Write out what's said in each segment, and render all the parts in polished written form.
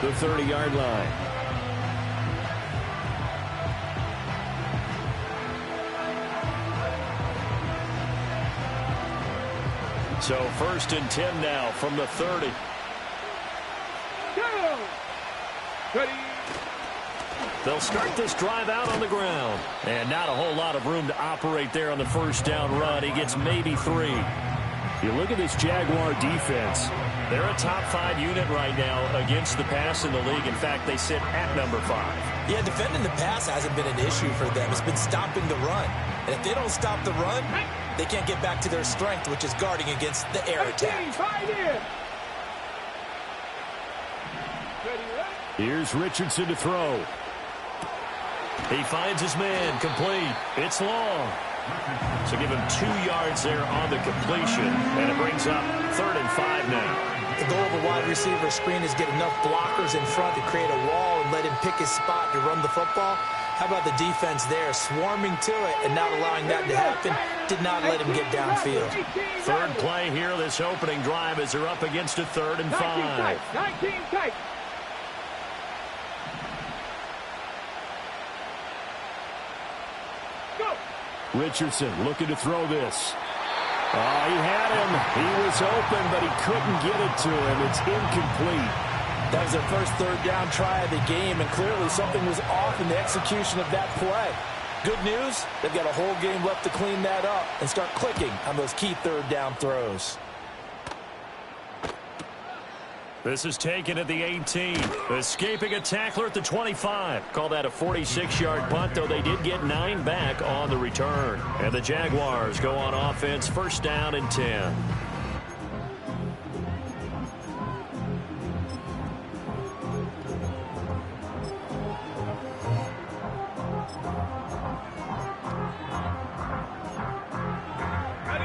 the 30-yard line. So 1st and 10 now from the 30. Go! Ready. They'll start this drive out on the ground. And not a whole lot of room to operate there on the first down run. He gets maybe 3. You look at this Jaguar defense. They're a top 5 unit right now against the pass in the league. In fact, they sit at number 5. Yeah, defending the pass hasn't been an issue for them. It's been stopping the run. And if they don't stop the run, they can't get back to their strength, which is guarding against the air attack. Here's Richardson to throw. He finds his man, complete. It's long. So give him 2 yards there on the completion, and it brings up 3rd and 5 now. The goal of a wide receiver screen is get enough blockers in front to create a wall and let him pick his spot to run the football. How about the defense there, swarming to it and not allowing that to happen? Did not let him get downfield. 3rd play here, this opening drive, as they're up against a 3rd and 5. 19 tight. Richardson looking to throw this. Oh, he had him. He was open, but he couldn't get it to him. It's incomplete. That was their first 3rd down try of the game, and clearly something was off in the execution of that play. Good news, they've got a whole game left to clean that up and start clicking on those key 3rd down throws. This is taken at the 18. Escaping a tackler at the 25. Call that a 46-yard punt, though they did get 9 back on the return. And the Jaguars go on offense, 1st down and 10.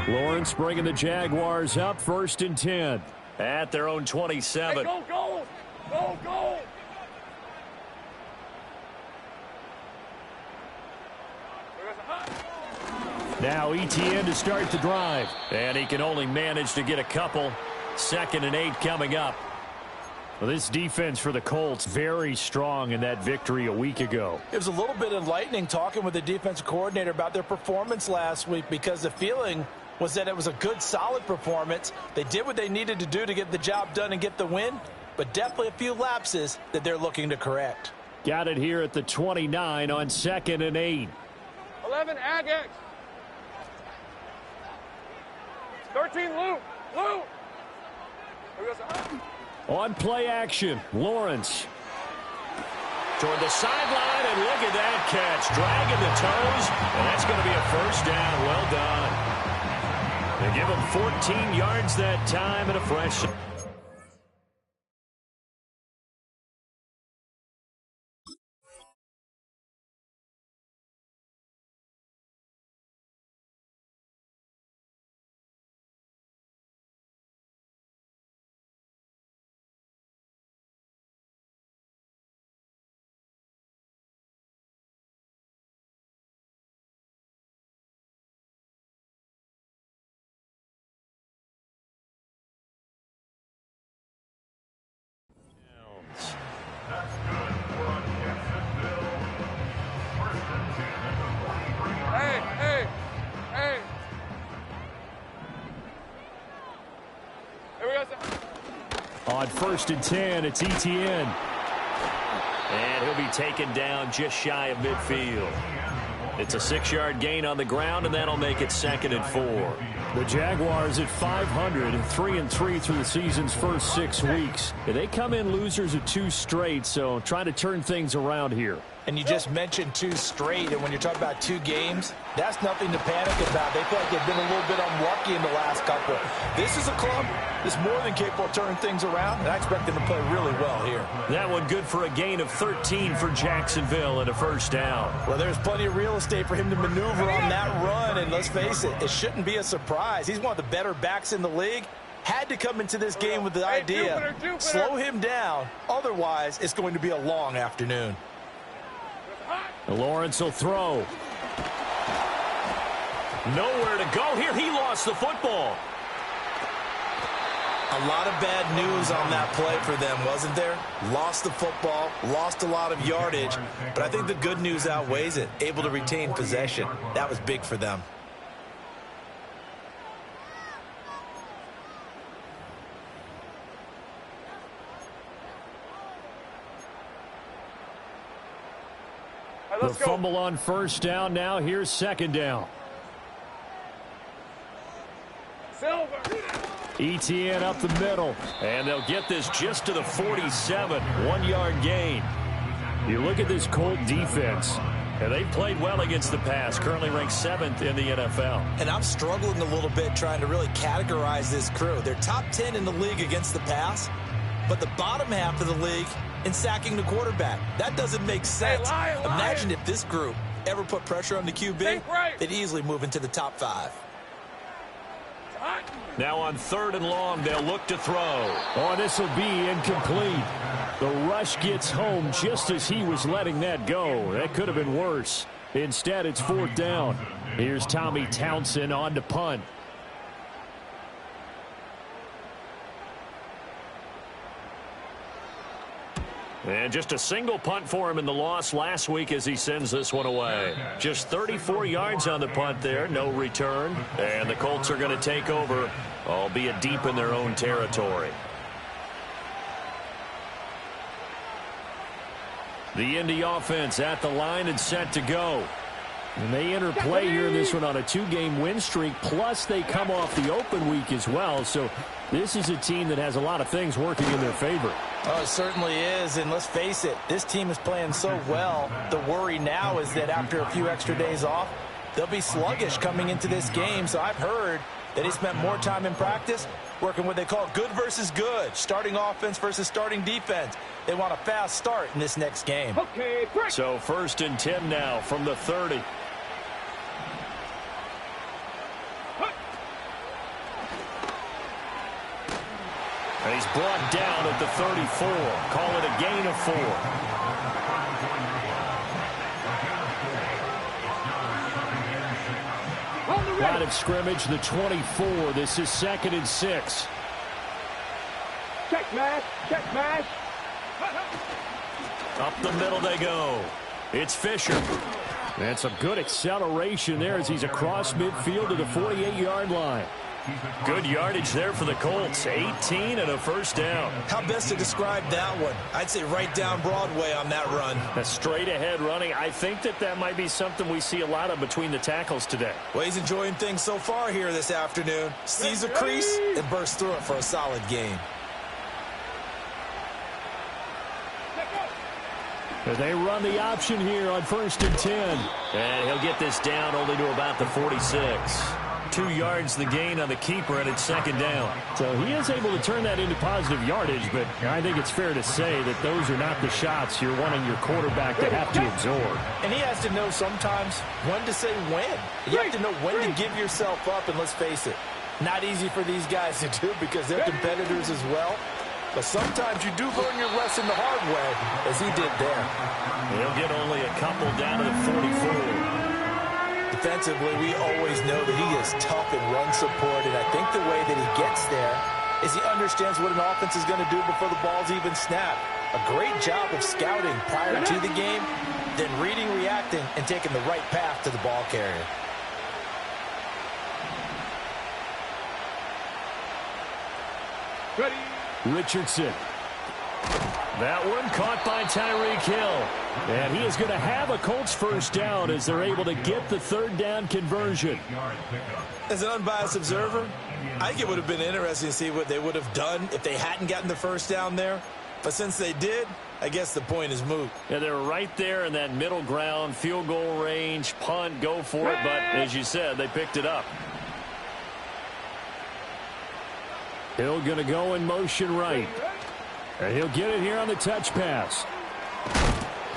Lawrence bringing the Jaguars up, 1st and 10. At their own 27. Hey, go, go! Go, go! Now ETN to start the drive. And he can only manage to get a couple. 2nd and 8 coming up. Well, this defense for the Colts, very strong in that victory a week ago. It was a little bit enlightening talking with the defensive coordinator about their performance last week, because the feeling was that it was a good, solid performance. They did what they needed to do to get the job done and get the win, but definitely a few lapses that they're looking to correct. Got it here at the 29 on 2nd and 8. 11, Agex. 13, Luke. Luke. On play action, Lawrence. Toward the sideline, and look at that catch. Dragging the toes, and that's going to be a 1st down. Well done. They give him 14 yards that time and a fresh. On 1st and 10, it's ETN. And he'll be taken down just shy of midfield. It's a 6-yard gain on the ground, and that'll make it 2nd and 4. The Jaguars at 500 and 3-3 through the season's first 6 weeks. They come in losers of 2 straight, so trying to turn things around here. And you just mentioned 2 straight, and when you're talking about 2 games, that's nothing to panic about. They feel like they've been a little bit unlucky in the last couple. This is a club that's more than capable of turning things around, and I expect them to play really well here. That one good for a gain of 13 for Jacksonville and a 1st down. Well, there's plenty of real estate for him to maneuver on that run, and let's face it, it shouldn't be a surprise. He's one of the better backs in the league. Had to come into this game with the idea, slow him down, otherwise it's going to be a long afternoon. Lawrence will throw. Nowhere to go here. He lost the football. A lot of bad news on that play for them, wasn't there? Lost the football, lost a lot of yardage, but I think the good news outweighs it. Able to retain possession. That was big for them. Right, The let's go. fumble on first down. Now here's second down. Silver. ETN up the middle, and they'll get this just to the 47, 1-yard gain. You look at this Colt defense, and they've played well against the pass, currently ranked 7th in the NFL. And I'm struggling a little bit trying to really categorize this crew. They're top 10 in the league against the pass, but the bottom half of the league in sacking the quarterback. That doesn't make sense. Hey, lion. Imagine if this group ever put pressure on the QB, Think right. they'd easily move into the top 5. Now on 3rd and long, they'll look to throw. Oh, this will be incomplete. The rush gets home just as he was letting that go. That could have been worse. Instead, it's 4th down. Here's Tommy Townsend on to punt. And just a single punt for him in the loss last week as he sends this one away. Just 34 yards on the punt there, no return. And the Colts are going to take over, albeit deep in their own territory. The Indy offense at the line and set to go. And they enter play here in this one on a 2-game win streak, plus they come off the open week as well. So this is a team that has a lot of things working in their favor. Oh, it certainly is, and let's face it, this team is playing so well. The worry now is that after a few extra days off, they'll be sluggish coming into this game. So I've heard that he spent more time in practice working what they call good versus good, starting offense versus starting defense. They want a fast start in this next game. Okay, break. So 1st and 10 now from the 30. And he's brought down at the 34. Call it a gain of 4. On the Line ready. of scrimmage, the 24. This is 2nd and 6. Check mash. Check mash. Up the middle they go. It's Fisher. That's a good acceleration there as he's across midfield to the 48-yard line. Good yardage there for the Colts. 18 and a 1st down. How best to describe that one? I'd say right down Broadway on that run. A straight ahead running. I think that might be something we see a lot of between the tackles today. Well, he's enjoying things so far here this afternoon. Sees a crease and bursts through it for a solid gain. They run the option here on 1st and 10. And he'll get this down only to about the 46. 2 yards the gain on the keeper, and it's 2nd down. So he is able to turn that into positive yardage, but I think it's fair to say that those are not the shots you're wanting your quarterback to have to absorb. And he has to know sometimes when to say when. You have to know when to give yourself up, and let's face it, not easy for these guys to do because they're competitors as well. But sometimes you do learn your lesson the hard way, as he did there. He'll get only a couple down to the 44. Defensively, we always know that he is tough in run support, and I think the way that he gets there is he understands what an offense is going to do before the ball's even snapped. A great job of scouting prior to the game, then reading, reacting, and taking the right path to the ball carrier. Ready. Richardson. That one caught by Tyreek Hill. And he is going to have a Colts 1st down as they're able to get the 3rd down conversion. As an unbiased observer, I think it would have been interesting to see what they would have done if they hadn't gotten the 1st down there. But since they did, I guess the point is moot. Yeah, they were right there in that middle ground, field goal range, punt, go for it. But as you said, they picked it up. Hill going to go in motion right. And he'll get it here on the touch pass.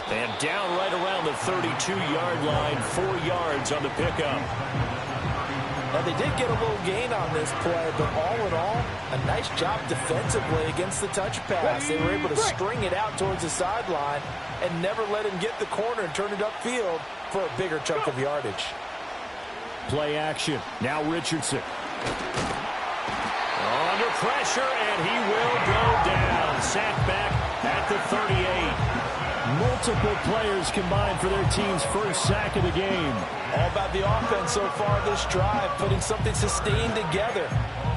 And down right around the 32-yard line, 4 yards on the pickup. Now, they did get a little gain on this play, but all in all, a nice job defensively against the touch pass. They were able to string it out towards the sideline and never let him get the corner and turn it upfield for a bigger chunk of yardage. Play action. Now Richardson. Under pressure, and he will go down. Sacked back at the 38. Multiple players combined for their team's first sack of the game. All about the offense so far this drive, putting something sustained together.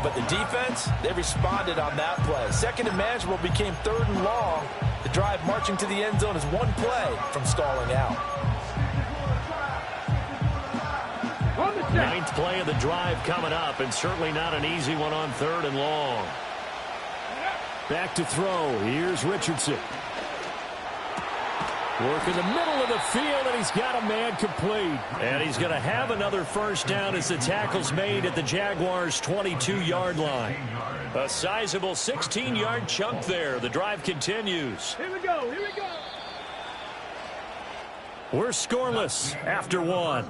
But the defense, they responded on that play. Second and manageable became 3rd and long. The drive marching to the end zone is one play from stalling out. 9th play of the drive coming up, and certainly not an easy one on 3rd and long. Back to throw. Here's Richardson. Work in the middle of the field, and he's got a man complete. And he's going to have another first down as the tackle's made at the Jaguars' 22-yard line. A sizable 16-yard chunk there. The drive continues. Here we go. Here we go. We're scoreless after one.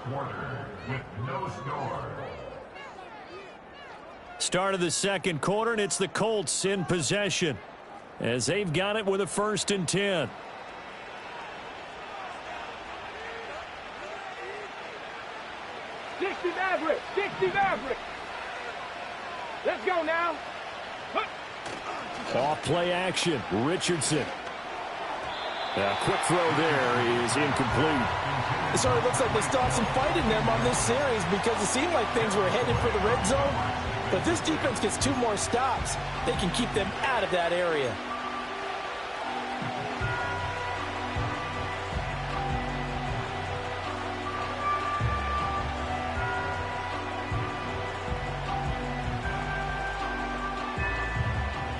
Start of the second quarter, and it's the Colts in possession as they've got it with a 1st and 10. Maverick. Let's go now. Off play action. Richardson. A quick throw there is incomplete. It sort of looks like they still have some fight in them on this series because it seemed like things were headed for the red zone. But this defense gets 2 more stops. They can keep them out of that area.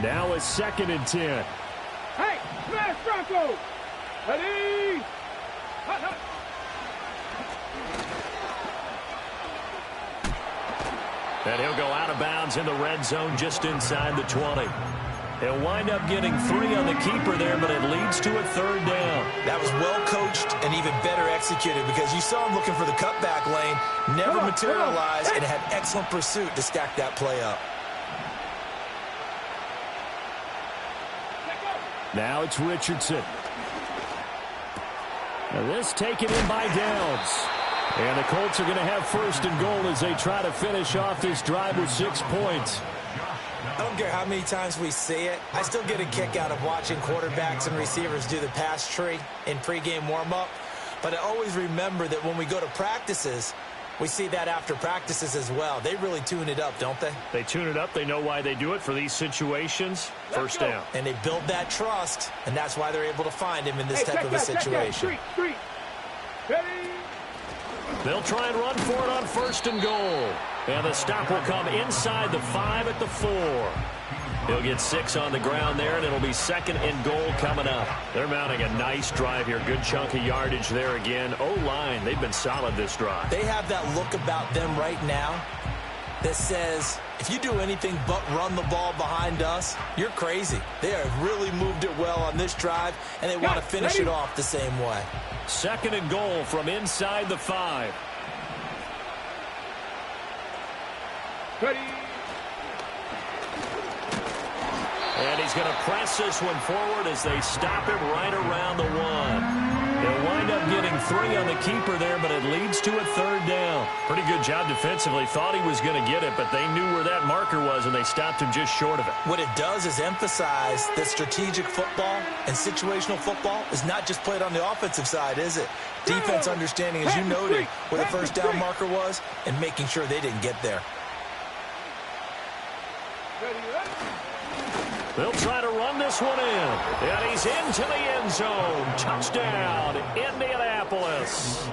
Now a 2nd and 10. Hey, smash Bronco. Ready? Hut, hut. And he'll go out of bounds in the red zone just inside the 20. He'll wind up getting 3 on the keeper there, but it leads to a 3rd down. That was well coached and even better executed because you saw him looking for the cutback lane, never materialized, and had excellent pursuit to stack that play up. Now it's Richardson. Now this taken in by Downs. And the Colts are going to have 1st and goal as they try to finish off this drive with 6 points. I don't care how many times we see it. I still get a kick out of watching quarterbacks and receivers do the pass tree in pregame warm-up. But I always remember that when we go to practices, we see that after practices as well. They really tune it up, don't they? They tune it up. They know why they do it for these situations. First down. And they build that trust, and that's why they're able to find him in this type of a situation. Street. Ready? They'll try and run for it on 1st and goal. And the stop will come inside the 5 at the 4. He'll get 6 on the ground there, and it'll be 2nd and goal coming up. They're mounting a nice drive here. Good chunk of yardage there again. O-line, they've been solid this drive. They have that look about them right now that says, if you do anything but run the ball behind us, you're crazy. They have really moved it well on this drive, and they want to finish it off the same way. 2nd and goal from inside the 5. Ready? And he's going to press this one forward as they stop him right around the 1. They'll wind up getting 3 on the keeper there, but it leads to a 3rd down. Pretty good job defensively. Thought he was going to get it, but they knew where that marker was, and they stopped him just short of it. What it does is emphasize that strategic football and situational football is not just played on the offensive side, is it? Defense understanding, as you noted, where the 1st down marker was and making sure they didn't get there. They'll try to run this one in. And he's into the end zone. Touchdown, Indianapolis.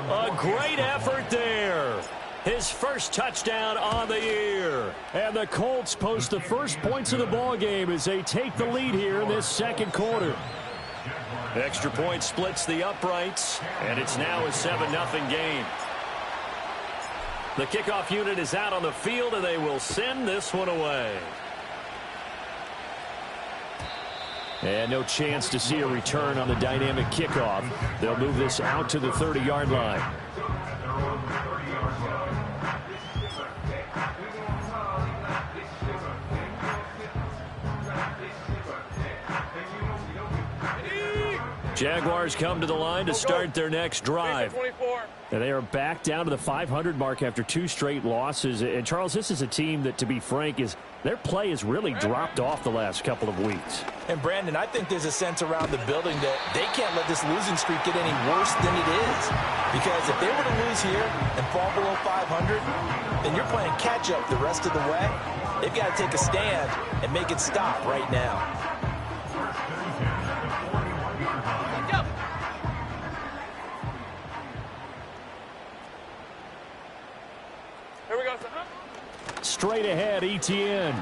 A great effort there. His first touchdown on the year. And the Colts post the first points of the ball game as they take the lead here in this 2nd quarter. Extra point splits the uprights, and it's now a 7-0 game. The kickoff unit is out on the field, and they will send this one away. And no chance to see a return on the dynamic kickoff. They'll move this out to the 30-yard line. Jaguars come to the line to start their next drive. And they are back down to the 500 mark after 2 straight losses. And, Charles, this is a team that, to be frank, their play has really dropped off the last couple of weeks. And, Brandon, I think there's a sense around the building that they can't let this losing streak get any worse than it is. Because if they were to lose here and fall below 500, then you're playing catch-up the rest of the way. They've got to take a stand and make it stop right now. Straight ahead, Etienne.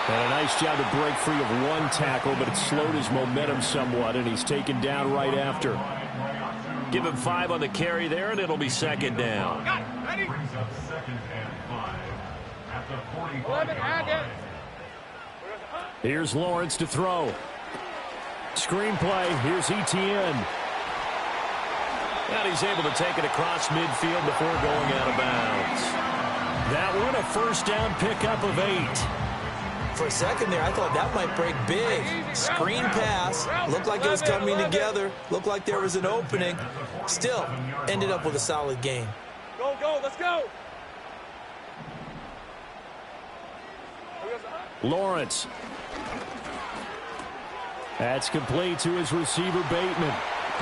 And a nice job to break free of 1 tackle, but it slowed his momentum somewhat, and he's taken down right after. Give him 5 on the carry there, and it'll be 2nd down. Ready? 11, I get it. Here's Lawrence to throw. Screenplay, here's Etienne. And he's able to take it across midfield before going out of bounds. That one a first down pickup of 8. For a second there, I thought that might break big. Screen pass. Looked like it was coming together. Looked like there was an opening. Still, ended up with a solid gain. Go, go, let's go. Lawrence. That's complete to his receiver, Bateman.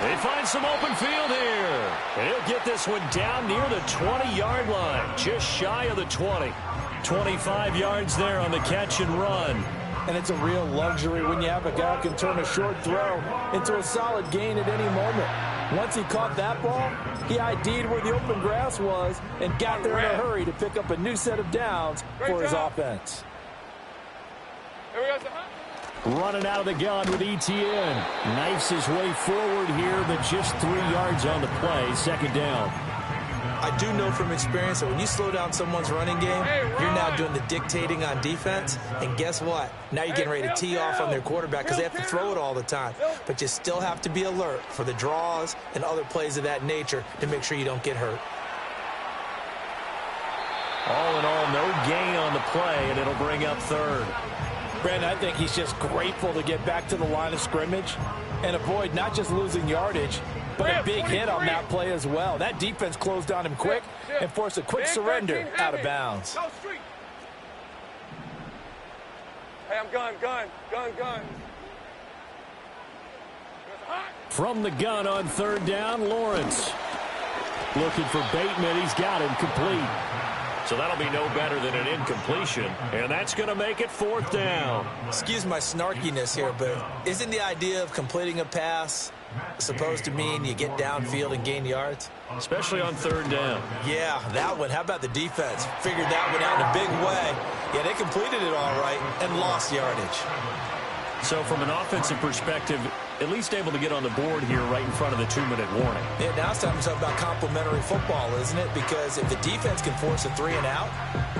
They find some open field here. And he'll get this one down near the 20-yard line, just shy of the 20. 25 yards there on the catch and run. And it's a real luxury when you have a guy who can turn a short throw into a solid gain at any moment. Once he caught that ball, he ID'd where the open grass was and got there in a hurry to pick up a new set of downs for his offense. Here we go, Running out of the gun with Etienne. Knifes his way forward here, but just 3 yards on the play. 2nd down. I do know from experience that when you slow down someone's running game, you're now doing the dictating on defense. And guess what? Now you're getting ready to tee off on their quarterback because they have to throw it all the time. But you still have to be alert for the draws and other plays of that nature to make sure you don't get hurt. All in all, no gain on the play, and it'll bring up 3rd. Brandon, I think he's just grateful to get back to the line of scrimmage and avoid not just losing yardage, but a big hit on that play as well. That defense closed on him quick and forced a quick surrender out of bounds. Hey, I'm gun. From the gun on 3rd down, Lawrence. Looking for Bateman. He's got him complete. So that'll be no better than an incompletion, and that's going to make it 4th down. Excuse my snarkiness here, but isn't the idea of completing a pass supposed to mean you get downfield and gain yards? Especially on 3rd down. Yeah, that one. How about the defense? Figured that one out in a big way. Yeah, they completed it all right and lost yardage. So from an offensive perspective, at least able to get on the board here right in front of the 2-minute warning. Yeah, now it's time to talk about complementary football, isn't it? Because if the defense can force a 3 and out,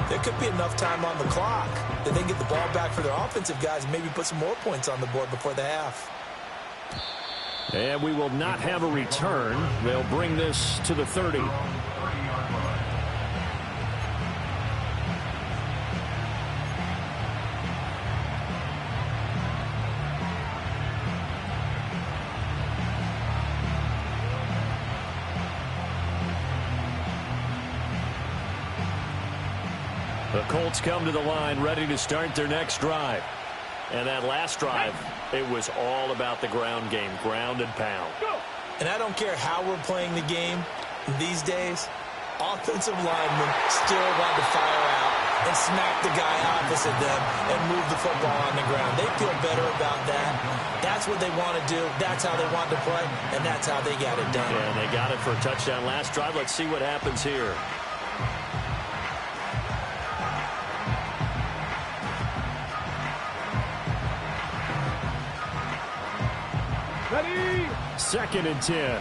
there could be enough time on the clock that they can get the ball back for their offensive guys and maybe put some more points on the board before the half. And we will not have a return. They'll bring this to the 30. The Colts come to the line ready to start their next drive. And that last drive, it was all about the ground game, ground and pound. And I don't care how we're playing the game these days, offensive linemen still want to fire out and smack the guy opposite them and move the football on the ground. They feel better about that. That's what they want to do. That's how they want to play, and that's how they got it done. And they got it for a touchdown last drive. Let's see what happens here. Ready? 2nd and 10.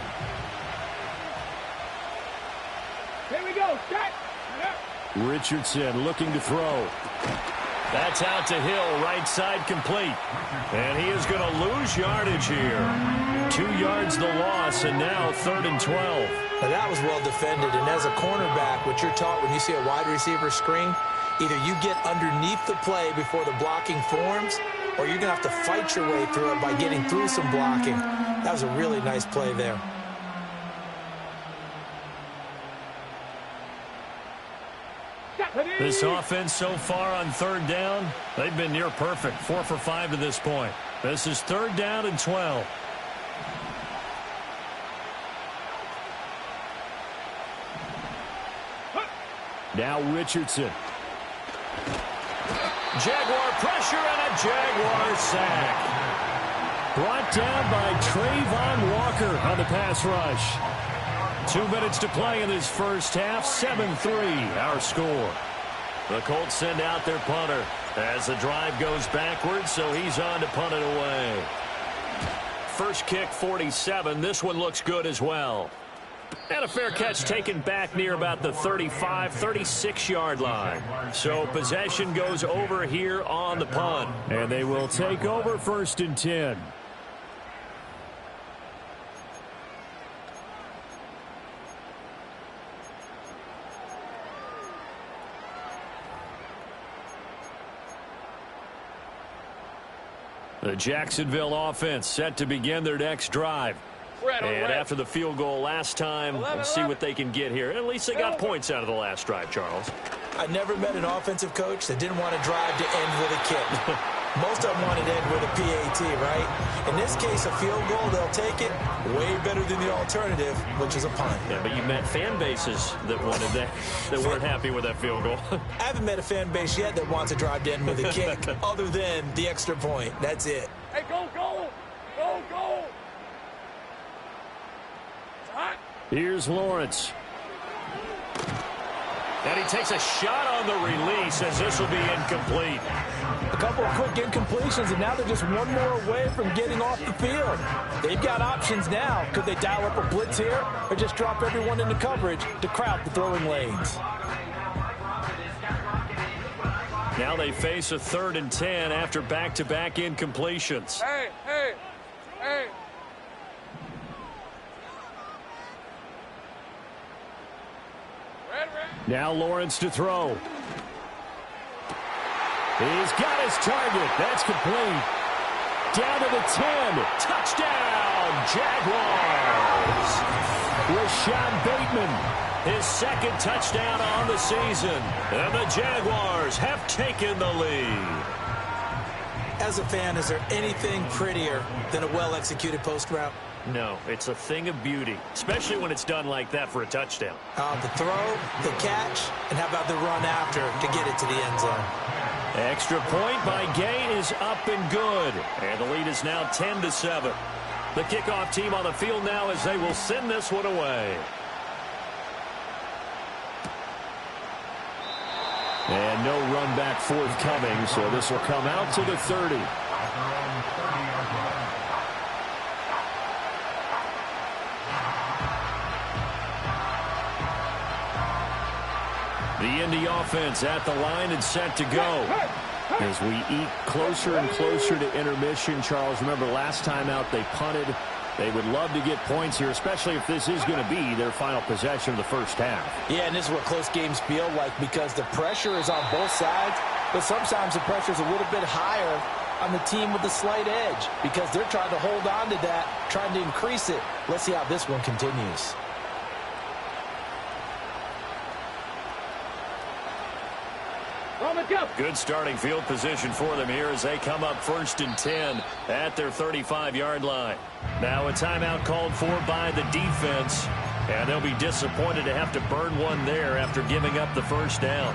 Here we go. Set. Richardson looking to throw. That's out to Hill, right side complete. And he is going to lose yardage here. 2 yards the loss, and now 3rd and 12. Now that was well defended, and as a cornerback, what you're taught when you see a wide receiver screen, either you get underneath the play before the blocking forms, or you're going to have to fight your way through it by getting through some blocking. That was a really nice play there. This offense so far on third down, they've been near perfect. 4 for 5 to this point. This is 3rd down and 12. Now Richardson. Jaguar pressure and a Jaguar sack. Brought down by Trayvon Walker on the pass rush. 2 minutes to play in this first half. 7-3 our score. The Colts send out their punter as the drive goes backwards, so he's on to punt it away. First kick 47. This one looks good as well. And a fair catch taken back near about the 35, 36-yard line. So possession goes over here on the punt. And they will take over 1st and 10. The Jacksonville offense set to begin their next drive. And after the field goal last time, we'll see what they can get here. At least they got points out of the last drive, Charles. I never met an offensive coach that didn't want to drive to end with a kick. Most of them wanted to end with a PAT, right? In this case, a field goal, they'll take it. Way better than the alternative, which is a punt. Yeah, but you met fan bases that wanted that, that weren't happy with that field goal. I haven't met a fan base yet that wants to drive to end with a kick, other than the extra point. That's it. Hey, go, go! Go, go! It's hot! Here's Lawrence. And he takes a shot on the release as this will be incomplete. A couple of quick incompletions, and now they're just one more away from getting off the field. They've got options now. Could they dial up a blitz here or just drop everyone into coverage to crowd the throwing lanes? Now they face a 3rd and 10 after back-to-back incompletions. Hey, hey, hey! Red. Now Lawrence to throw. He's got his target. That's complete. Down to the 10. Touchdown, Jaguars. Rashad Bateman, his 2nd touchdown on the season. And the Jaguars have taken the lead. As a fan, is there anything prettier than a well-executed post route? No, it's a thing of beauty, especially when it's done like that for a touchdown. The throw, the catch, and how about the run after to get it to the end zone? Extra point by Gay is up and good. And the lead is now 10-7. The kickoff team on the field now as they will send this one away. And no run back forthcoming, so this will come out to the 30. The Indy offense at the line and set to go. As we eat closer and closer to intermission, Charles, remember last time out they punted. They would love to get points here, especially if this is going to be their final possession of the first half. Yeah, and this is what close games feel like because the pressure is on both sides, but sometimes the pressure is a little bit higher on the team with the slight edge because they're trying to hold on to that, trying to increase it. Let's see how this one continues. Good starting field position for them here as they come up 1st and 10 at their 35-yard line. Now a timeout called for by the defense, and they'll be disappointed to have to burn one there after giving up the first down.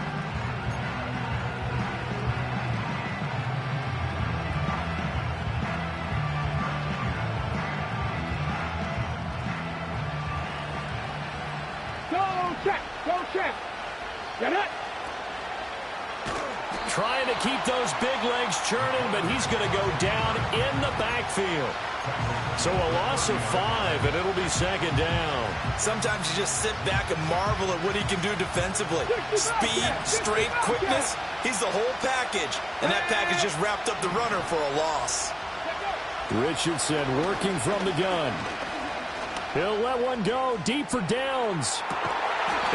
Go check! Get it! Trying to keep those big legs churning, but he's going to go down in the backfield. So a loss of 5, and it'll be 2nd down. Sometimes you just sit back and marvel at what he can do defensively. Speed, strength, quickness, he's the whole package. And that package just wrapped up the runner for a loss. Richardson working from the gun. He'll let one go deep for downs.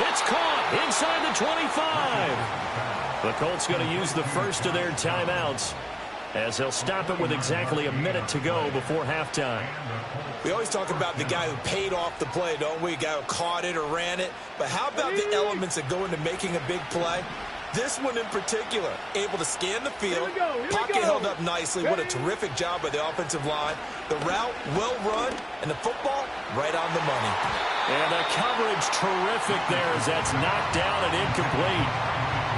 It's caught inside the 25. The Colts going to use the first of their timeouts as they'll stop it with exactly a minute to go before halftime. We always talk about the guy who paid off the play, don't we? The guy who caught it or ran it. But how about the elements that go into making a big play? This one in particular, able to scan the field, pocket held up nicely. What a terrific job by the offensive line. The route, well run, and the football, right on the money. And the coverage terrific there as that's knocked down and incomplete.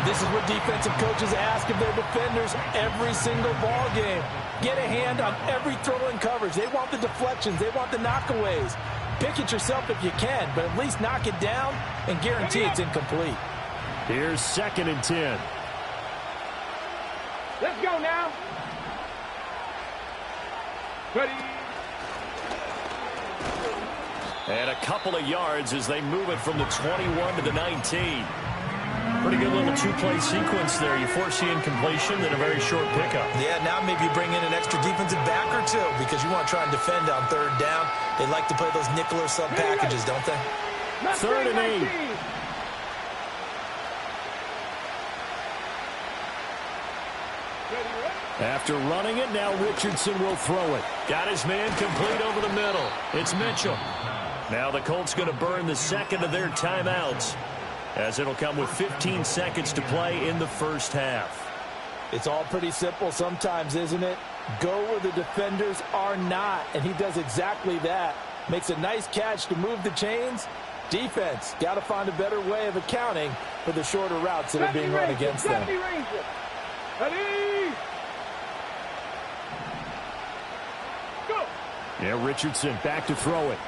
This is what defensive coaches ask of their defenders every single ball game. Get a hand on every throw in coverage. They want the deflections. They want the knockaways. Pick it yourself if you can, but at least knock it down and guarantee it's incomplete. Here's 2nd and 10. Let's go now. Ready. And a couple of yards as they move it from the 21 to the 19. Pretty good little two-play sequence there. You force the incompletion, then a very short pickup. Yeah, now maybe you bring in an extra defensive back or two because you want to try and defend on 3rd down. They like to play those nickel or sub packages, don't they? 3rd and 8. After running it, now Richardson will throw it. Got his man complete over the middle. It's Mitchell. Now the Colts going to burn the second of their timeouts, as it'll come with 15 seconds to play in the first half. It's all pretty simple sometimes, isn't it? Go where the defenders are not, and he does exactly that. Makes a nice catch to move the chains. Defense, got to find a better way of accounting for the shorter routes that are being run against them. Ready. Go. Yeah, Richardson back to throw it.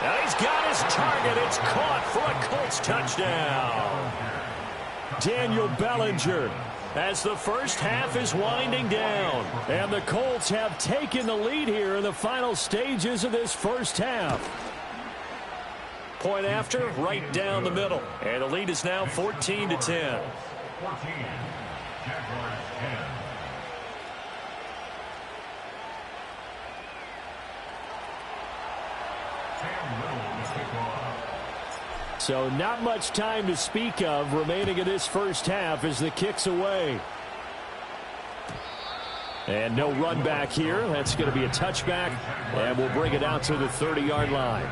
Now he's got his target. It's caught for a Colts touchdown. Daniel Bellinger, as the first half is winding down. And the Colts have taken the lead here in the final stages of this first half. Point after, right down the middle. And the lead is now 14-10. 14. Jaguars 10. So not much time to speak of remaining in this first half as the kick's away. And no run back here. That's going to be a touchback, and we'll bring it out to the 30-yard line.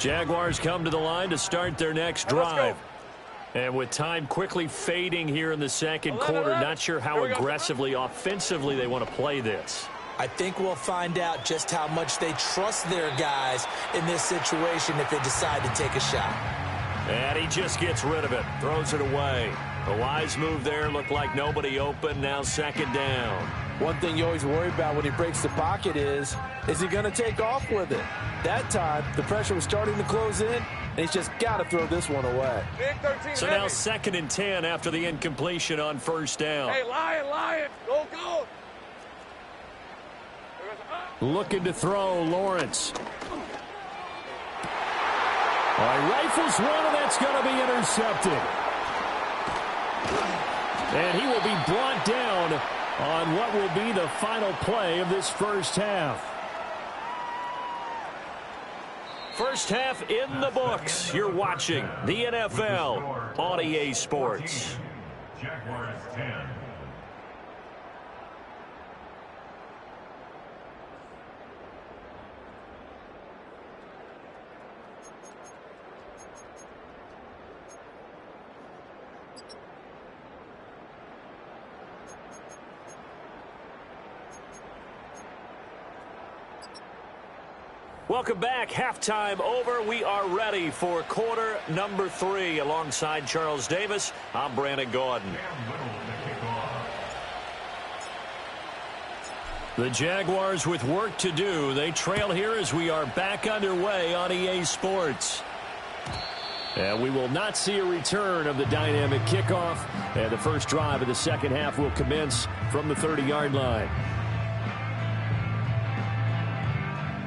Jaguars come to the line to start their next drive. And with time quickly fading here in the second quarter, not sure how aggressively, offensively they want to play this. I think we'll find out just how much they trust their guys in this situation if they decide to take a shot. And he just gets rid of it, throws it away. A wise move there, looked like nobody open, now 2nd down. One thing you always worry about when he breaks the pocket is he going to take off with it? That time, the pressure was starting to close in, and he's just got to throw this one away. So now 2nd and 10 after the incompletion on 1st down. Hey, Lion, go, go. Looking to throw, Lawrence. All right, rifles one, and that's going to be intercepted. And he will be brought down on what will be the final play of this first half. First half in the books. You're watching the NFL on EA Sports. Jaguars 10. Welcome back. Halftime over. We are ready for quarter number 3. Alongside Charles Davis, I'm Brandon Gordon. The Jaguars with work to do. They trail here as we are back underway on EA Sports. And we will not see a return of the dynamic kickoff. And the first drive of the second half will commence from the 30-yard line.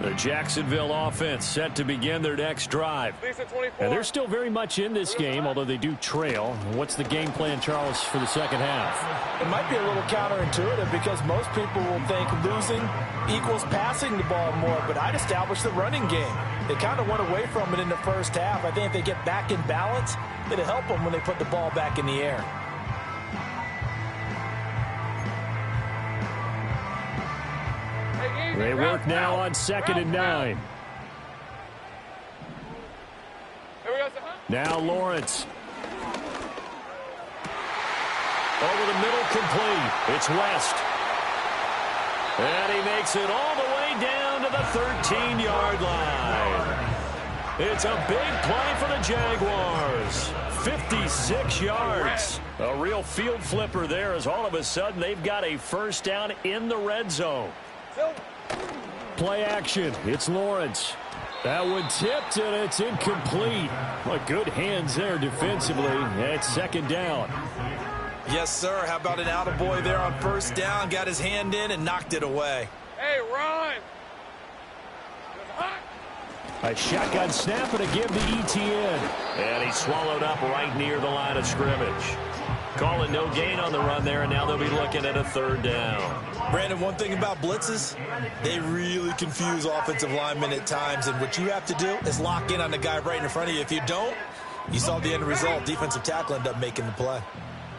The Jacksonville offense set to begin their next drive. And they're still very much in this game, although they do trail. What's the game plan, Charles, for the second half? It might be a little counterintuitive because most people will think losing equals passing the ball more, but I'd establish the running game. They kind of went away from it in the first half. I think if they get back in balance, it'll help them when they put the ball back in the air. They work now on 2nd and 9. Now Lawrence. Over the middle, complete. It's West. And he makes it all the way down to the 13-yard line. It's a big play for the Jaguars. 56 yards. A real field flipper there as all of a sudden they've got a first down in the red zone. Play action. It's Lawrence. That one tipped, and it's incomplete. Well, good hands there defensively. It's 2nd down. Yes, sir. How about an attaboy there on first down? Got his hand in and knocked it away. Hey, run! A shotgun snap and a give to ETN. And he's swallowed up right near the line of scrimmage. Calling no gain on the run there, and now they'll be looking at a 3rd down. Brandon, one thing about blitzes, they really confuse offensive linemen at times, and what you have to do is lock in on the guy right in front of you. If you don't, you saw the end result. Defensive tackle ended up making the play.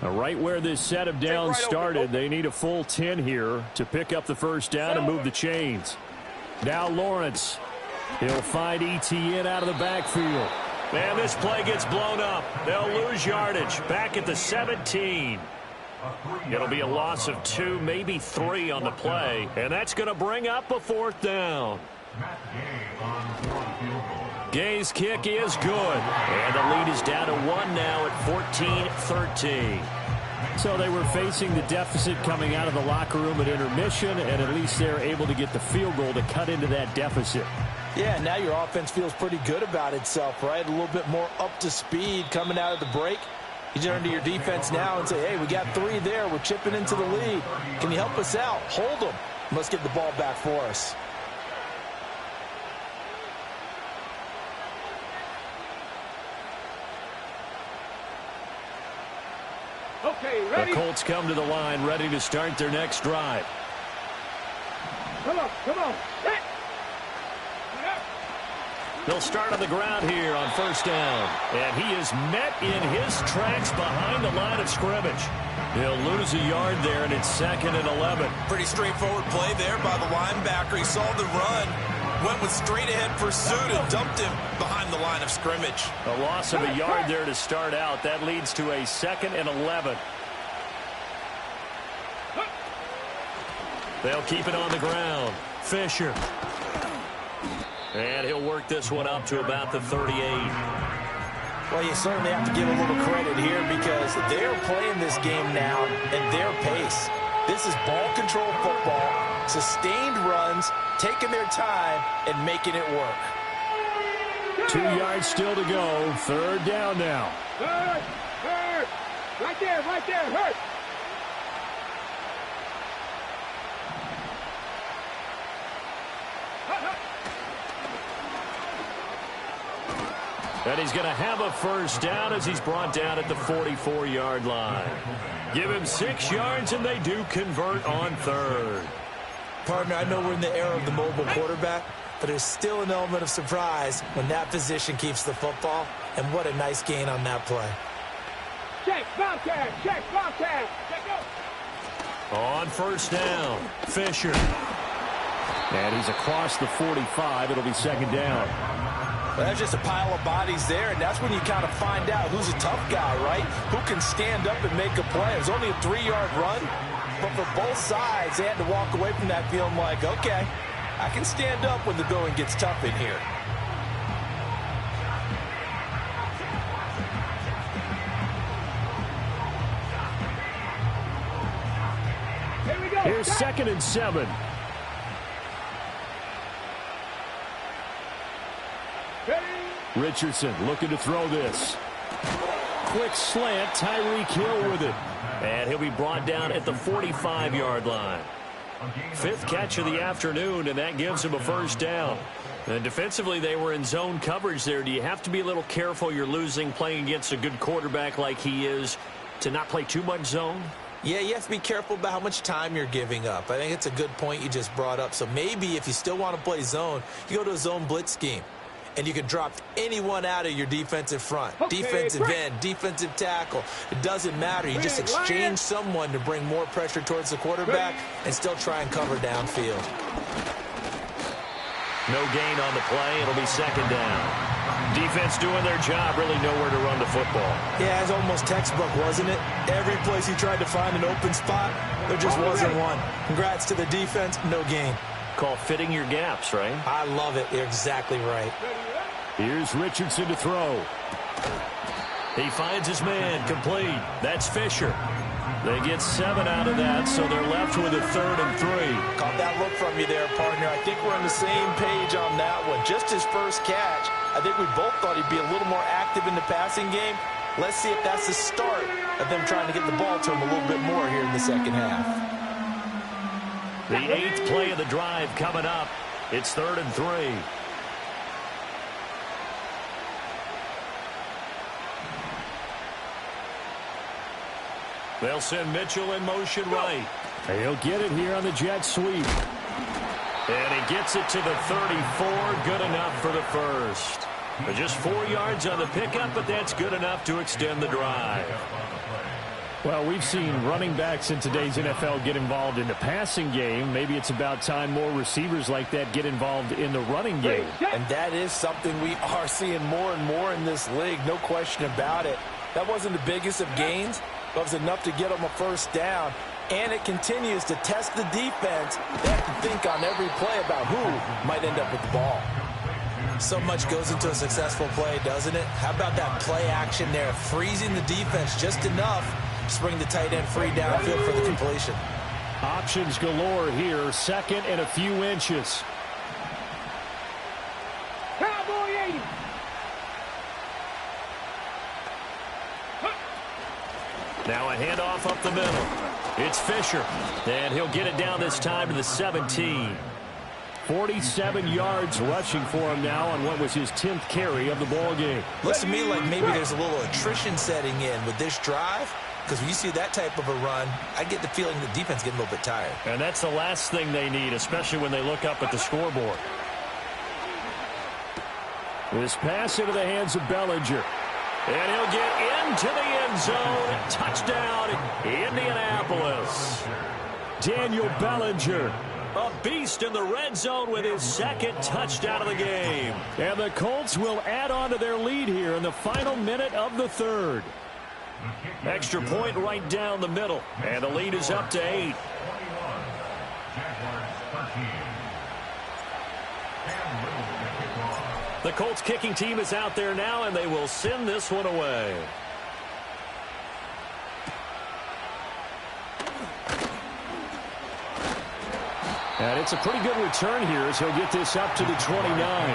Right where this set of downs started, they need a full 10 here to pick up the first down and move the chains. Now Lawrence. He'll find ETN out of the backfield. And this play gets blown up. They'll lose yardage. Back at the 17. It'll be a loss of 2, maybe 3 on the play. And that's going to bring up a 4th down. Gay's kick is good. And the lead is down to 1 now at 14-13. So they were facing the deficit coming out of the locker room at intermission, and at least they're able to get the field goal to cut into that deficit. Yeah, now your offense feels pretty good about itself, right? A little bit more up to speed coming out of the break. You turn to your defense now and say, hey, we got 3 there. We're chipping into the lead. Can you help us out? Hold them. Let's get the ball back for us. Okay, ready? The Colts come to the line, ready to start their next drive. Come on. Hit! They'll start on the ground here on first down. And he is met in his tracks behind the line of scrimmage. He'll lose a yard there, and it's 2nd and 11. Pretty straightforward play there by the linebacker. He saw the run, went with straight-ahead pursuit, and dumped him behind the line of scrimmage. A loss of a yard there to start out. That leads to a 2nd and 11. They'll keep it on the ground. Fisher. And he'll work this one up to about the 38. Well, you certainly have to give a little credit here because they're playing this game now at their pace. This is ball control football, sustained runs, taking their time, and making it work. 2 yards still to go. 3rd down now. Hurt! Right there, hurt! And he's going to have a first down as he's brought down at the 44-yard line. Give him 6 yards, and they do convert on 3rd. Partner, I know we're in the era of the mobile quarterback, but there's still an element of surprise when that position keeps the football, and what a nice gain on that play. Check, Bobcat! Check, go! On first down, Fisher. And he's across the 45. It'll be 2nd down. Well, that's just a pile of bodies there, and that's when you kind of find out who's a tough guy, right? Who can stand up and make a play. It was only a 3-yard run, but for both sides, they had to walk away from that feeling like, okay, I can stand up when the going gets tough in here. Here we go. Here's 2nd and 7. Richardson looking to throw this. Quick slant, Tyreek Hill with it. And he'll be brought down at the 45-yard line. Fifth catch of the afternoon, and that gives him a first down. And defensively, they were in zone coverage there. Do you have to be a little careful? You're losing playing against a good quarterback like he is to not play too much zone? Yeah, you have to be careful about how much time you're giving up. I think it's a good point you just brought up. So maybe if you still want to play zone, you go to a zone blitz scheme. And you can drop anyone out of your defensive front. Okay, defensive great. end, defensive tackle. It doesn't matter. You just exchange someone to bring more pressure towards the quarterback and still try and cover downfield. No gain on the play. It'll be second down. Defense doing their job, really nowhere to run the football. Yeah, it's almost textbook, wasn't it? Every place he tried to find an open spot, there just wasn't one. Congrats to the defense, no gain. Call fitting your gaps, right? I love it. You're exactly right. Here's Richardson to throw. He finds his man, complete. That's Fisher. They get 7 out of that, so they're left with a 3rd and 3. Caught that look from you there, partner. I think we're on the same page on that one. Just his first catch. I think we both thought he'd be a little more active in the passing game. Let's see if that's the start of them trying to get the ball to him a little bit more here in the second half. The 8th play of the drive coming up. It's 3rd and 3. They'll send Mitchell in motion right. He'll get it here on the jet sweep. And he gets it to the 34. Good enough for the first. Just 4 yards on the pickup, but that's good enough to extend the drive. Well, we've seen running backs in today's NFL get involved in the passing game. Maybe it's about time more receivers like that get involved in the running game. And that is something we are seeing more and more in this league, no question about it. That wasn't the biggest of gains, but it was enough to get them a first down. And it continues to test the defense. They have to think on every play about who might end up with the ball. So much goes into a successful play, doesn't it? How about that play action there, freezing the defense just enough to bring the tight end free downfield for the completion. Options galore here, 2nd and a few inches. Cowboy 80. Now a handoff up the middle. It's Fisher, and he'll get it down this time to the 17. 47 yards rushing for him now on what was his 10th carry of the ball game. Looks to me like maybe there's a little attrition setting in with this drive, because when you see that type of a run, I get the feeling the defense getting a little bit tired. And that's the last thing they need, especially when they look up at the scoreboard. This pass into the hands of Bellinger. And he'll get into the end zone. Touchdown, Indianapolis. Daniel Bellinger. A beast in the red zone with his 2nd touchdown of the game. And the Colts will add on to their lead here in the final minute of the 3rd. Extra point right down the middle. And the lead is up to 8. The Colts kicking team is out there now, and they will send this one away. And it's a pretty good return here as he'll get this up to the 29.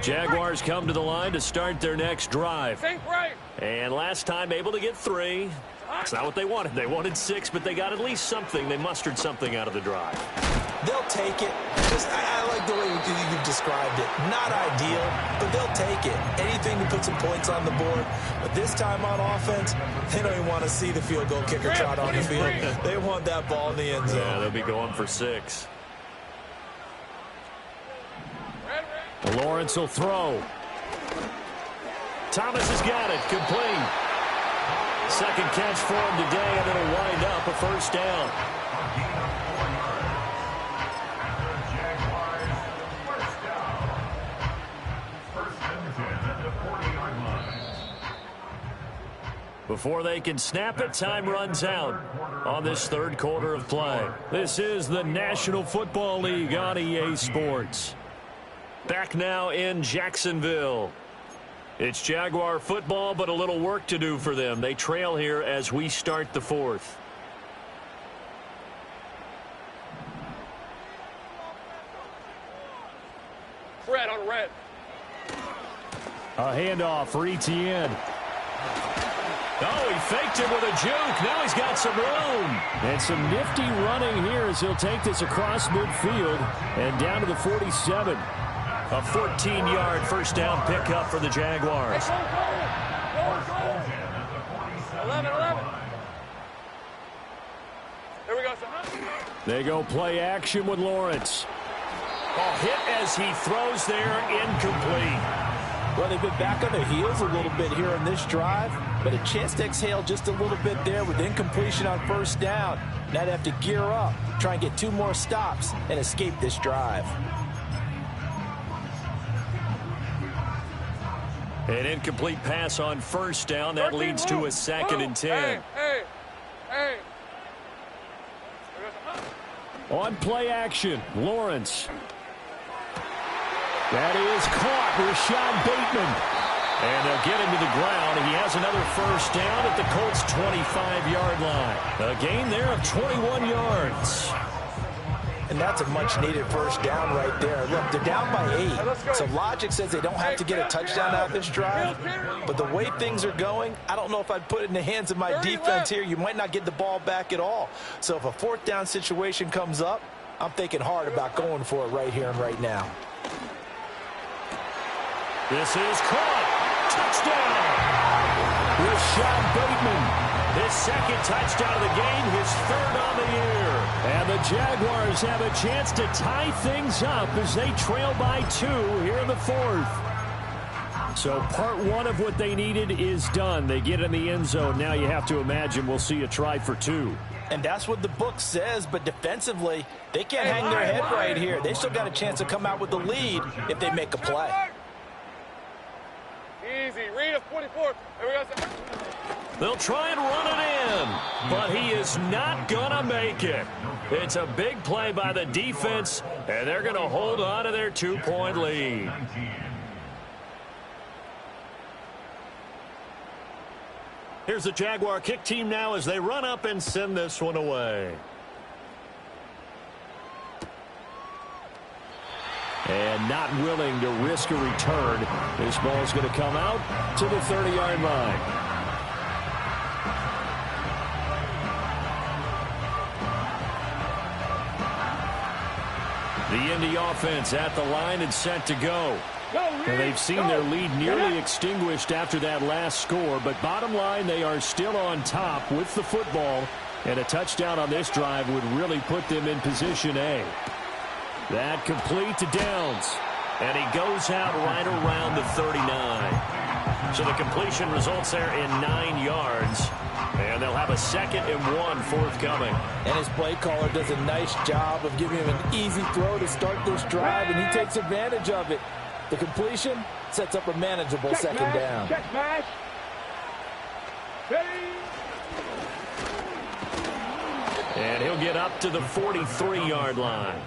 Jaguars come to the line to start their next drive. Think right. And last time able to get 3. That's not what they wanted. They wanted 6, but they got at least something. They mustered something out of the drive. They'll take it. I like the way you described it. Not ideal, but they'll take it. Anything to put some points on the board. But this time on offense, they don't even want to see the field goal kicker trot on the field. They want that ball in the end zone. Yeah, they'll be going for 6. Lawrence will throw. Thomas has got it. Complete. 2nd catch for him today, and it'll wind up a first down. Before they can snap it, time runs out on this 3rd quarter of play. This is the National Football League on EA Sports. Back now in Jacksonville. It's Jaguar football, but a little work to do for them. They trail here as we start the 4th. red, on red. A handoff for Etienne. Oh, he faked it with a juke. Now he's got some room. And some nifty running here as he'll take this across midfield and down to the 47. A 14-yard first down pickup for the Jaguars. 11. Here we go, son. They go play action with Lawrence. Oh, hit as he throws there, incomplete. Well, they've been back on their heels a little bit here in this drive, but a chance to exhale just a little bit there with incompletion on first down. Now they have to gear up, try and get 2 more stops, and escape this drive. An incomplete pass on first down. That leads to a 2nd and 10. Hey. On play action, Lawrence. That is caught. Rashad Bateman. And they'll get him to the ground. He has another first down at the Colts' 25-yard line. A gain there of 21 yards. And that's a much-needed first down right there. Look, they're down by 8. So logic says they don't have to get a touchdown out of this drive. But the way things are going, I don't know if I'd put it in the hands of my defense here. You might not get the ball back at all. So if a 4th down situation comes up, I'm thinking hard about going for it right here and right now. This is caught. Touchdown. Rashad Bateman. His 2nd touchdown of the game, his 3rd on the year. And the Jaguars have a chance to tie things up as they trail by 2 here in the 4th. So part 1 of what they needed is done. They get in the end zone. Now you have to imagine we'll see a try for 2. And that's what the book says, but defensively, they can't hang their head right here. They still got a chance to come out with the lead if they make a play. Easy. Read a 44. Here we go, son. They'll try and run it in, but he is not going to make it. It's a big play by the defense, and they're going to hold on to their 2-point lead. Here's the Jaguar kick team now as they run up and send this one away. And not willing to risk a return. This ball's going to come out to the 30-yard line. The Indy offense at the line and set to go. And they've seen their lead nearly extinguished after that last score. But bottom line, they are still on top with the football. And a touchdown on this drive would really put them in position A. That complete to Downs. And he goes out right around the 39. So the completion results there in 9 yards. And they'll have a 2nd and 1 forthcoming. And his play caller does a nice job of giving him an easy throw to start this drive, and he takes advantage of it. The completion sets up a manageable 2nd down. Check smash. Ready. And he'll get up to the 43-yard line.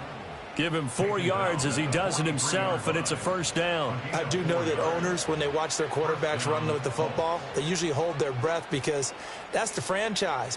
Give him 4 yards as he does it himself, and it's a first down. I do know that owners, when they watch their quarterbacks run with the football, they usually hold their breath because that's the franchise.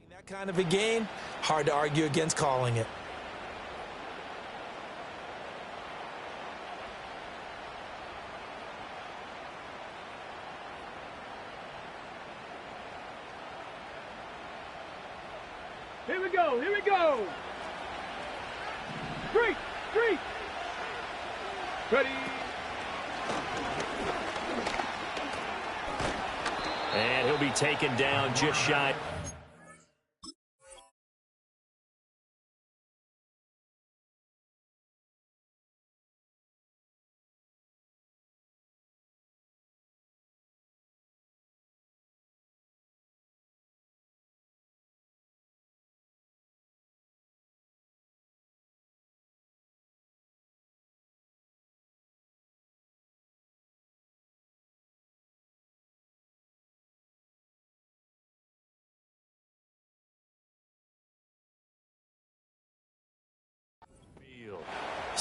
That kind of a game, hard to argue against calling it. Here we go. Here we go. Street. Ready. And he'll be taken down just shy.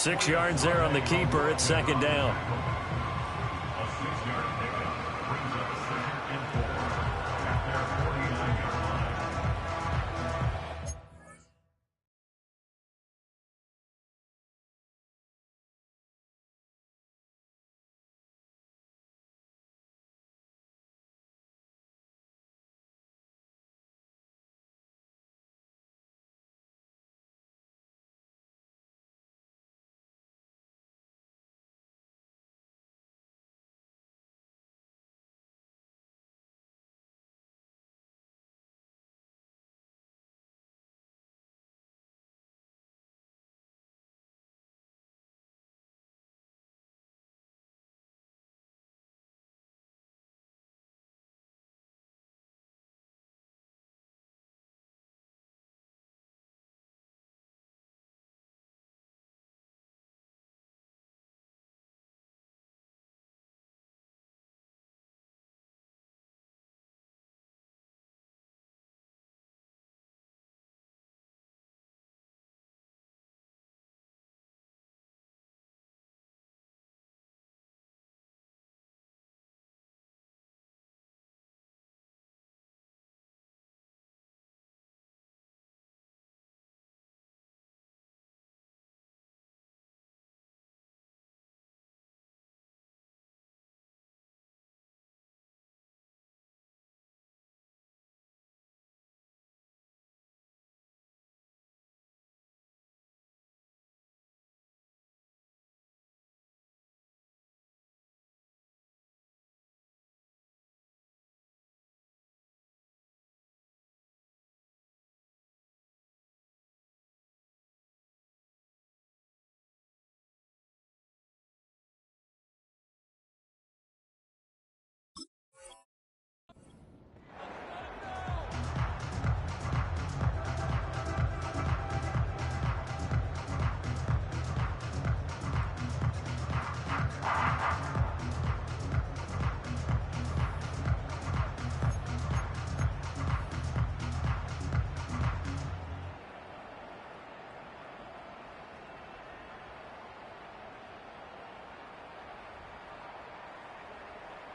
6 yards there on the keeper. It's second down. A 6-yard pickup brings up 2nd and 4 at their 49-yard line.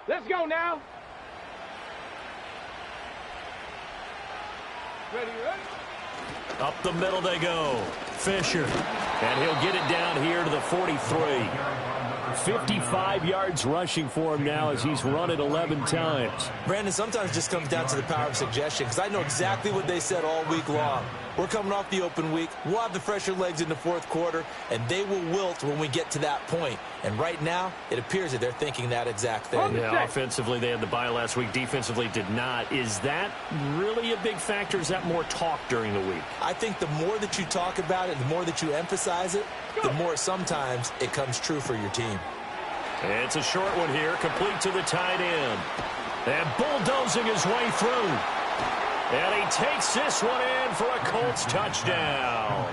Let's go now. Ready? Up the middle they go. Fisher. And he'll get it down here to the 43. 55 yards rushing for him now as he's run it 11 times. Brandon, sometimes it just comes down to the power of suggestion, because I know exactly what they said all week long. We're coming off the open week. We'll have the fresher legs in the fourth quarter, and they will wilt when we get to that point. And right now, it appears that they're thinking that exact thing. Yeah, offensively, they had the bye last week. Defensively, did not. Is that really a big factor? Is that more talk during the week? I think the more that you talk about it, the more that you emphasize it, the more sometimes it comes true for your team. It's a short one here, complete to the tight end. And bulldozing his way through. And he takes this one in for a Colts touchdown.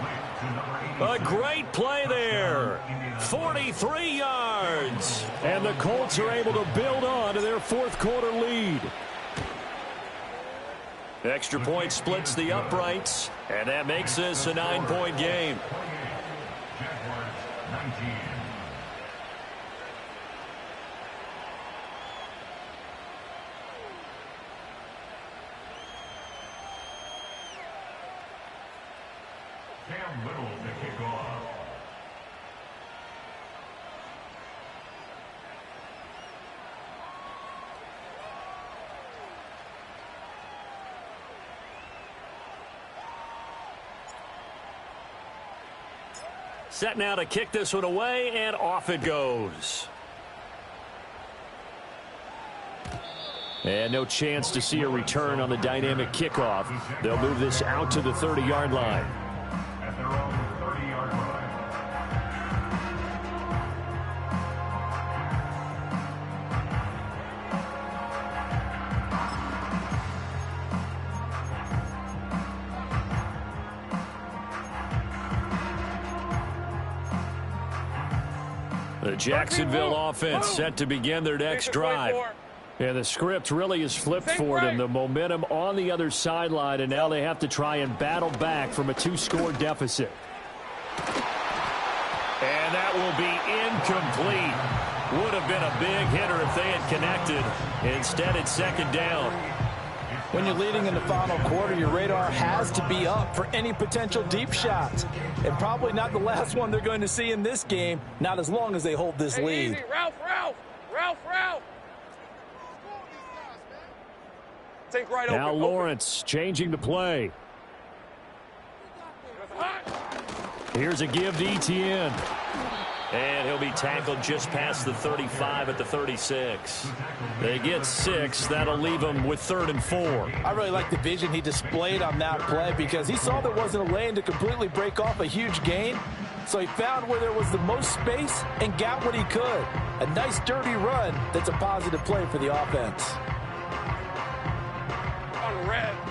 A great play there. 43 yards. And the Colts are able to build on to their fourth quarter lead. Extra point splits the uprights, and that makes this a 9-point game. Jaguars 19. Cam Little to kick off. Set now to kick this one away, and off it goes. And no chance to see a return on the dynamic kickoff. They'll move this out to the 30-yard line. At their own 30-yard line. The Jacksonville offense set to begin their next drive. And the script really is flipped for them. The momentum on the other sideline, and now they have to try and battle back from a 2-score deficit. And that will be incomplete. Would have been a big hitter if they had connected. Instead, it's second down. When you're leading in the final quarter, your radar has to be up for any potential deep shots. And probably not the last one they're going to see in this game, not as long as they hold this lead. Easy. Ralph. Think right Now open. Lawrence changing the play. Here's a give to Etienne. And he'll be tackled just past the 35 at the 36. They get 6. That'll leave them with 3rd and 4. I really like the vision he displayed on that play because he saw there wasn't a lane to completely break off a huge gain. So he found where there was the most space and got what he could. A nice dirty run that's a positive play for the offense.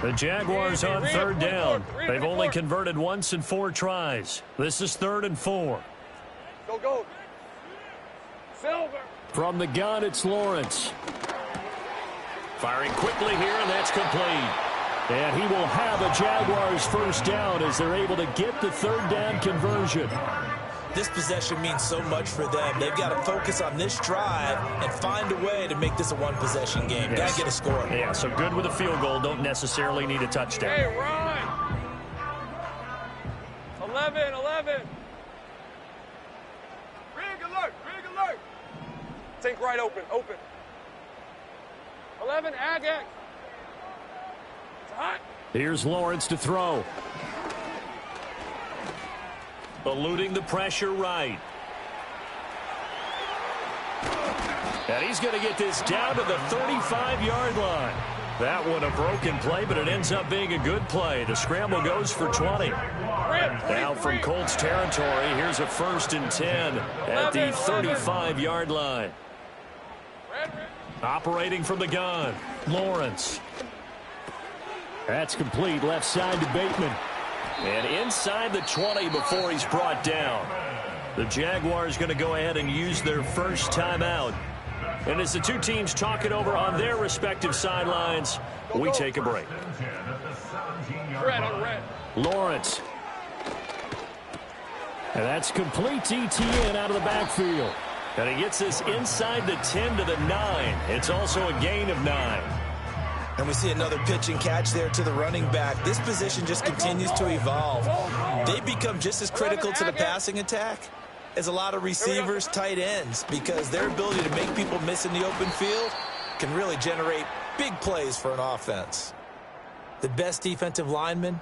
The Jaguars on 3rd down. They've only converted once in 4 tries. This is 3rd and 4. Go. Silver. From the gun, it's Lawrence. Firing quickly here, and that's complete. And he will have a Jaguars first down as they're able to get the 3rd down conversion. This possession means so much for them. They've got to focus on this drive and find a way to make this a one-possession game. Yes. Got to get a score. Yeah, so good with a field goal. Don't necessarily need a touchdown. Hey, run. 11. Rig alert. Think right open. 11, Ag X. It's hot. Here's Lawrence to throw. Eluding the pressure right. And he's going to get this down to the 35-yard line. That one a broken play, but it ends up being a good play. The scramble goes for 20. Now from Colts territory, here's a 1st and 10 at the 35-yard line. Operating from the gun, Lawrence. That's complete, left side to Bateman. And inside the 20 before he's brought down. The Jaguars going to go ahead and use their first timeout. And as the two teams talk it over on their respective sidelines, we take a break. Red. Lawrence. And that's complete to Etienne out of the backfield. And he gets this inside the 10 to the 9. It's also a gain of 9. And we see another pitch and catch there to the running back. This position just continues to evolve. They become just as critical to the passing attack as a lot of receivers, tight ends, because their ability to make people miss in the open field can really generate big plays for an offense. The best defensive linemen,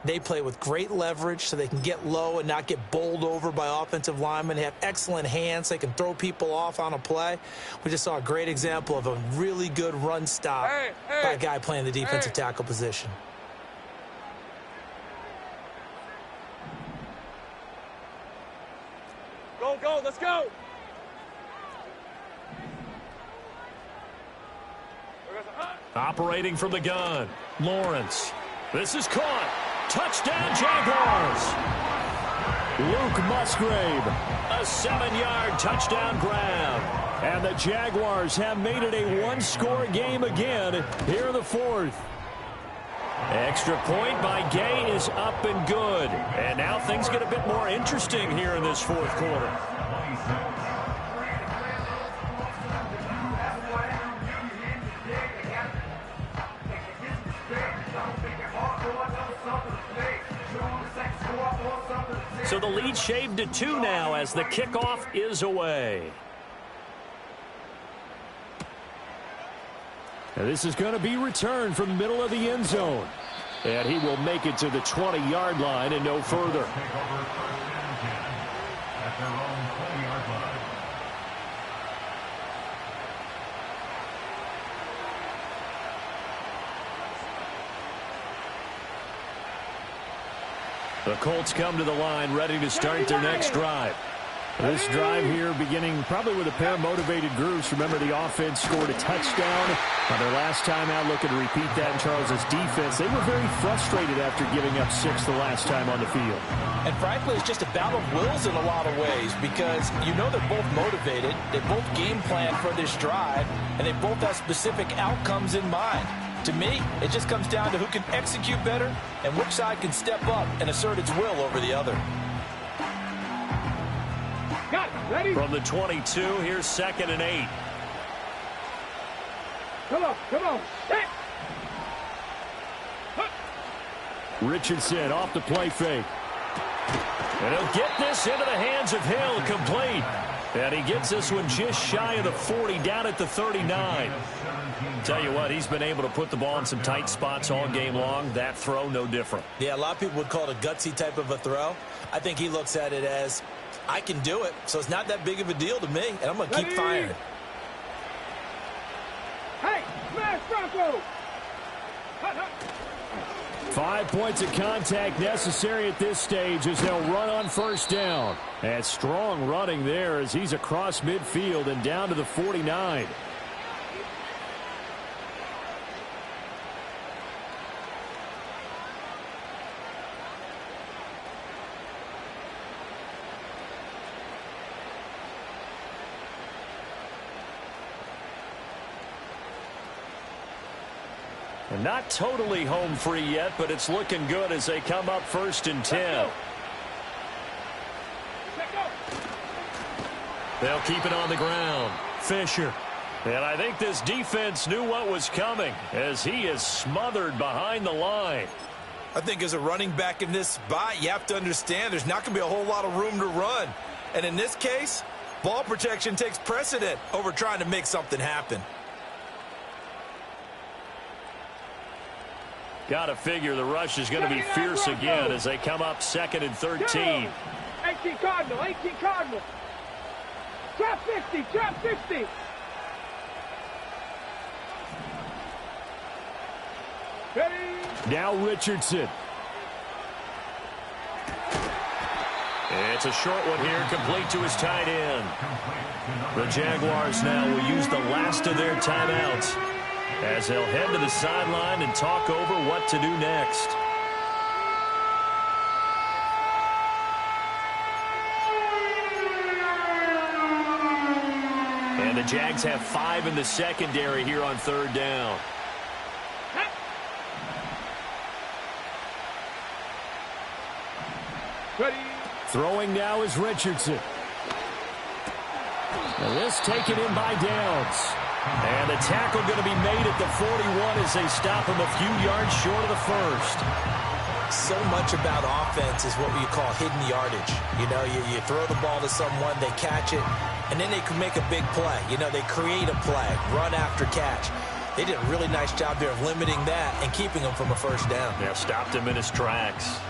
they play with great leverage so they can get low and not get bowled over by offensive linemen. They have excellent hands. They can throw people off on a play. We just saw a great example of a really good run stop by a guy playing the defensive tackle position. Go, let's go. Operating from the gun, Lawrence. This is caught. Touchdown, Jaguars. Luke Musgrave. A 7-yard touchdown grab. And the Jaguars have made it a one-score game again here in the 4th. Extra point by Gay is up and good. And now things get a bit more interesting here in this 4th quarter. So the lead shaved to 2 now as the kickoff is away. And this is going to be returned from the middle of the end zone. And he will make it to the 20-yard line and no further. The Colts come to the line ready to start their next drive. This drive here beginning probably with a pair of motivated groups. Remember, the offense scored a touchdown on their last time out, looking to repeat that in Charles's defense. They were very frustrated after giving up 6 the last time on the field. And frankly, it's just a battle of wills in a lot of ways because you know they're both motivated, they both game plan for this drive, and they both have specific outcomes in mind. To me, it just comes down to who can execute better and which side can step up and assert its will over the other. Got it. Ready? From the 22, here's 2nd and 8. Come on. Come on. Hit. Richardson off the play fake. And he'll get this into the hands of Hill, complete. And he gets this one just shy of the 40, down at the 39. Tell you what, he's been able to put the ball in some tight spots all game long. That throw, no different. Yeah, a lot of people would call it a gutsy type of a throw. I think he looks at it as, I can do it, so it's not that big of a deal to me, and I'm going to keep firing. Hey, smash Bronco. 5 points of contact necessary at this stage as they'll run on first down. And strong running there as he's across midfield and down to the 49. And not totally home free yet, but it's looking good as they come up 1st and 10. They'll keep it on the ground. Fisher. And I think this defense knew what was coming as he is smothered behind the line. I think as a running back in this spot, you have to understand there's not going to be a whole lot of room to run. And in this case, ball protection takes precedent over trying to make something happen. Got to figure the rush is going to be fierce again as they come up 2nd and 13. 18 Cardinal, 18 Cardinal. Trap 60, trap 60. Ready? Now Richardson. It's a short one here, complete to his tight end. The Jaguars now will use the last of their timeouts as they'll head to the sideline and talk over what to do next. And the Jags have 5 in the secondary here on 3rd down. Ready? Throwing now is Richardson. And this taken in by Downs. And the tackle going to be made at the 41 as they stop him a few yards short of the 1st. So much about offense is what we call hidden yardage. You know, you throw the ball to someone, they catch it, and then they can make a big play. You know, they create a play, run after catch. They did a really nice job there of limiting that and keeping him from a 1st down. Yeah, stopped him in his tracks.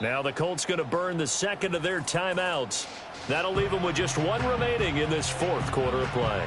Now the Colts going to burn the 2nd of their timeouts. That'll leave them with just 1 remaining in this 4th quarter of play.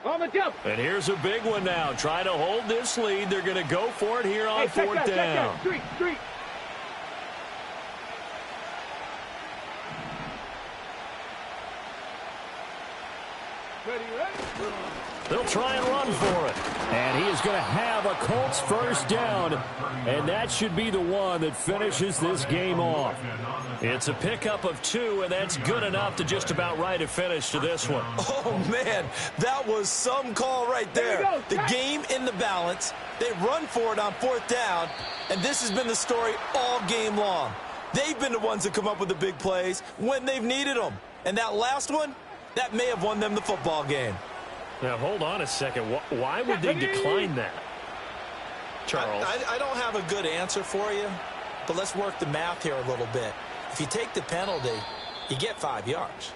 On the jump. And here's a big one now. Trying to hold this lead. They're going to go for it here on 4th down. Street. Ready? They'll try and run for it. And he is going to have a Colts first down, and that should be the one that finishes this game off. It's a pickup of 2, and that's good enough to just about write a finish to this one. Oh, man, that was some call right there. The game in the balance. They run for it on 4th down, and this has been the story all game long. They've been the ones that come up with the big plays when they've needed them. And that last one, that may have won them the football game. Now, hold on a second. Why would they decline that, Charles? I don't have a good answer for you, but let's work the math here a little bit. If you take the penalty, you get 5 yards.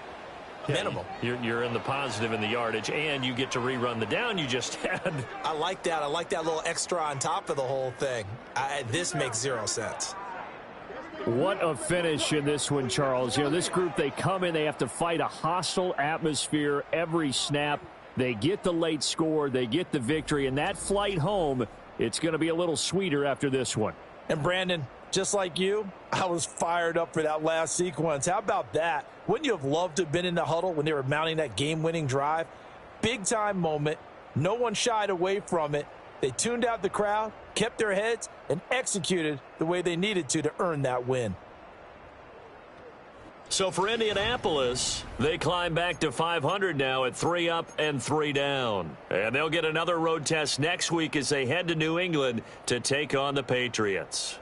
Minimum. You're in the positive in the yardage, and you get to rerun the down you just had. I like that. I like that little extra on top of the whole thing. This makes 0 sense. What a finish in this one, Charles. You know, this group, they come in, they have to fight a hostile atmosphere every snap. They get the late score, they get the victory, and that flight home, it's going to be a little sweeter after this one. And Brandon, just like you, I was fired up for that last sequence. How about that? Wouldn't you have loved to have been in the huddle when they were mounting that game-winning drive? Big-time moment. No one shied away from it. They tuned out the crowd, kept their heads, and executed the way they needed to earn that win. So for Indianapolis, they climb back to 500 now at 3 up and 3 down. And they'll get another road test next week as they head to New England to take on the Patriots.